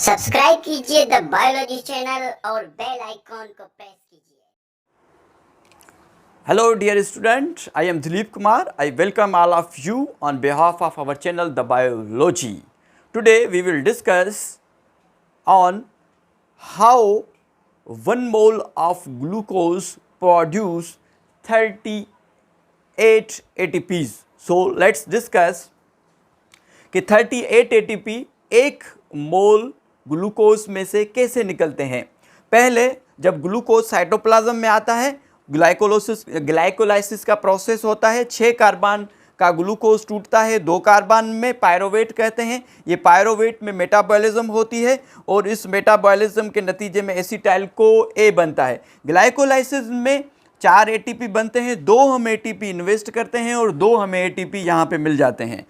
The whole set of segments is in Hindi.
सब्सक्राइब कीजिए द बायोलॉजी चैनल और बेल आइकॉन को प्रेस कीजिए। Hello dear student, I am Dilip Kumar. I welcome all of you on behalf of our channel The Biology. Today we will discuss on how 1 mole of glucose produce 38 ATPs. So let's discuss कि 38 ATP एक मोल ग्लूकोज में से कैसे निकलते हैं। पहले जब ग्लूकोज साइटोप्लाज्म में आता है, ग्लाइकोलाइसिस का प्रोसेस होता है, 6 कार्बन का ग्लूकोज टूटता है 2 कार्बन में, पायरोवेट कहते हैं। ये पायरोवेट में मेटाबॉलिज्म होती है और इस मेटाबॉलिज्म के नतीजे में एसिटाइल को ए बनता है। ग्लाइकोलाइसिस में 4 ATP बनते हैं, 2 हम ATP इन्वेस्ट करते हैं और 2 हमें ATP यहाँ पे मिल जाते हैं।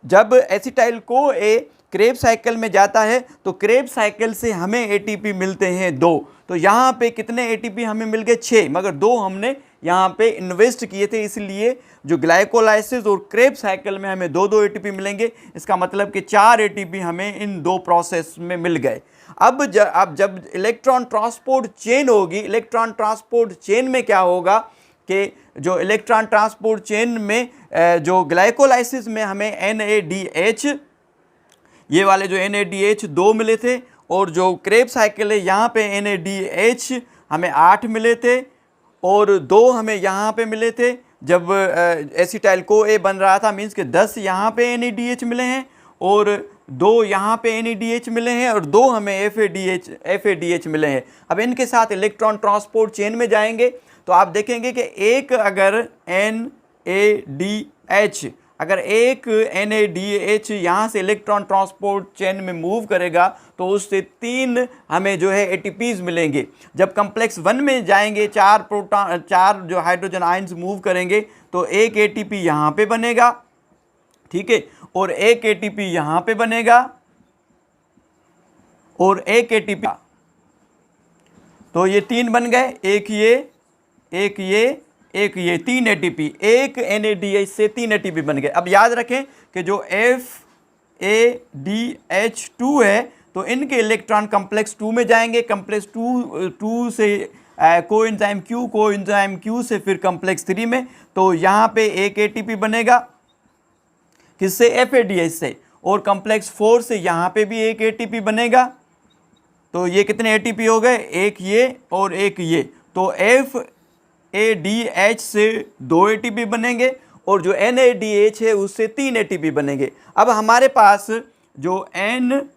जब एसिटाइल को ए क्रेब साइकिल में जाता है तो क्रेब साइकिल से हमें ATP मिलते हैं 2। तो यहाँ पे कितने ATP हमें मिल गए 6, मगर 2 हमने यहाँ पे इन्वेस्ट किए थे, इसलिए जो ग्लाइकोलाइसिस और क्रेब साइकिल में हमें 2 ATP मिलेंगे। इसका मतलब कि 4 ATP हमें इन 2 प्रोसेस में मिल गए। अब जब इलेक्ट्रॉन ट्रांसपोर्ट चेन होगी, इलेक्ट्रॉन ट्रांसपोर्ट चेन में क्या होगा कि जो इलेक्ट्रॉन ट्रांसपोर्ट चेन में जो ग्लाइकोलाइसिस में हमें NADH, ये वाले जो NADH 2 मिले थे और जो क्रेब साइकिल है यहाँ पे NADH हमें 8 मिले थे और 2 हमें यहाँ पे मिले थे। जब एसिटाइल को ए बन रहा था, मीन्स के 10 यहाँ पे NADH मिले हैं और 2 यहाँ पे NADH मिले हैं और 2 हमें FADH मिले हैं। अब इनके साथ इलेक्ट्रॉन ट्रांसपोर्ट चेन में जाएंगे तो आप देखेंगे कि एक अगर NADH, अगर एक NADH यहाँ से इलेक्ट्रॉन ट्रांसपोर्ट चेन में मूव करेगा तो उससे 3 हमें जो है ATPs मिलेंगे। जब कॉम्प्लेक्स 1 में जाएंगे, 4 जो हाइड्रोजन आयंस मूव करेंगे तो एक ATP यहाँ पे बनेगा, ठीक है, और एक ATP यहाँ पे बनेगा और एक ATP, तो ये 3 बन गए, एक ये 3 ATP, एक NADH से 3 ATP बन गए। अब याद रखें कि जो FADH2 है तो इनके इलेक्ट्रॉन कॉम्प्लेक्स 2 में जाएंगे, कॉम्प्लेक्स 2 से कोएंजाइम Q से फिर कॉम्प्लेक्स 3 में, तो यहाँ पे एक ATP बनेगा किससे, FADH से, और कॉम्प्लेक्स 4 से यहाँ पे भी एक ATP बनेगा। तो ये कितने ATP हो गए, एक ये और एक ये, तो FADH से 2 ATP बनेंगे और जो NADH है उससे 3 ATP बनेंगे। अब हमारे पास जो NADH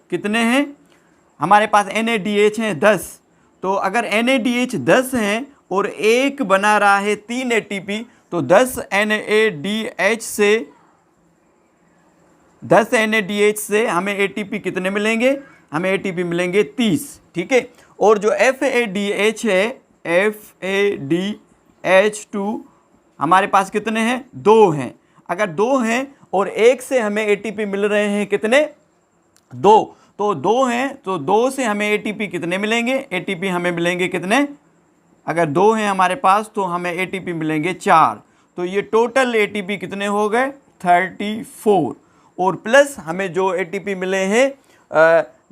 कितने हैं, हमारे पास NADH हैं 10। तो अगर NADH 10 हैं और एक बना रहा है 3 ATP, तो 10 NADH से हमें ATP कितने मिलेंगे, हमें ATP मिलेंगे 30, ठीक है। और जो FADH है, FADH2 हमारे पास कितने हैं, 2 हैं। अगर 2 हैं और एक से हमें ATP मिल रहे हैं कितने, 2, तो 2 हैं तो 2 से हमें ATP कितने मिलेंगे, ATP हमें मिलेंगे कितने, अगर 2 हैं हमारे पास तो हमें ATP मिलेंगे 4। तो ये टोटल ATP कितने हो गए, 34, और प्लस हमें जो ATP मिले हैं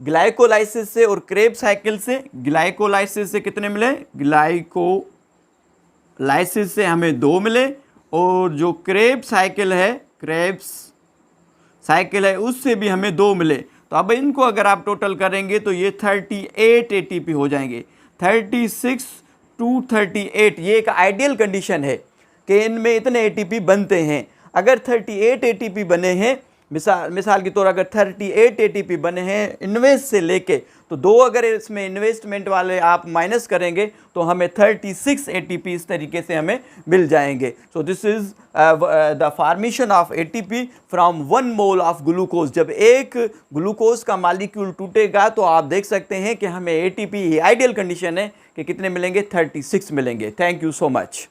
ग्लाइकोलाइसिस से और क्रेब साइकिल से। ग्लाइकोलाइसिस से कितने मिले, ग्लाइकोलाइसिस से हमें 2 मिले और जो क्रेब साइकिल है उससे भी हमें 2 मिले। तो अब इनको अगर आप टोटल करेंगे तो ये 38 ATP हो जाएंगे, 36 to 38। ये एक आइडियल कंडीशन है कि इनमें इतने ATP बनते हैं। अगर 38 ATP बने हैं, मिसाल के तौर अगर 38 ATP बने हैं इन्वेस्ट से लेके, तो 2 अगर इसमें इन्वेस्टमेंट वाले आप माइनस करेंगे तो हमें 36 ATP इस तरीके से हमें मिल जाएंगे। So this is the formation of ATP from 1 mole of glucose. जब एक ग्लूकोज का मॉलिक्यूल टूटेगा तो आप देख सकते हैं कि हमें ATP, आइडियल कंडीशन है कि कितने मिलेंगे, 36 मिलेंगे। Thank you so much.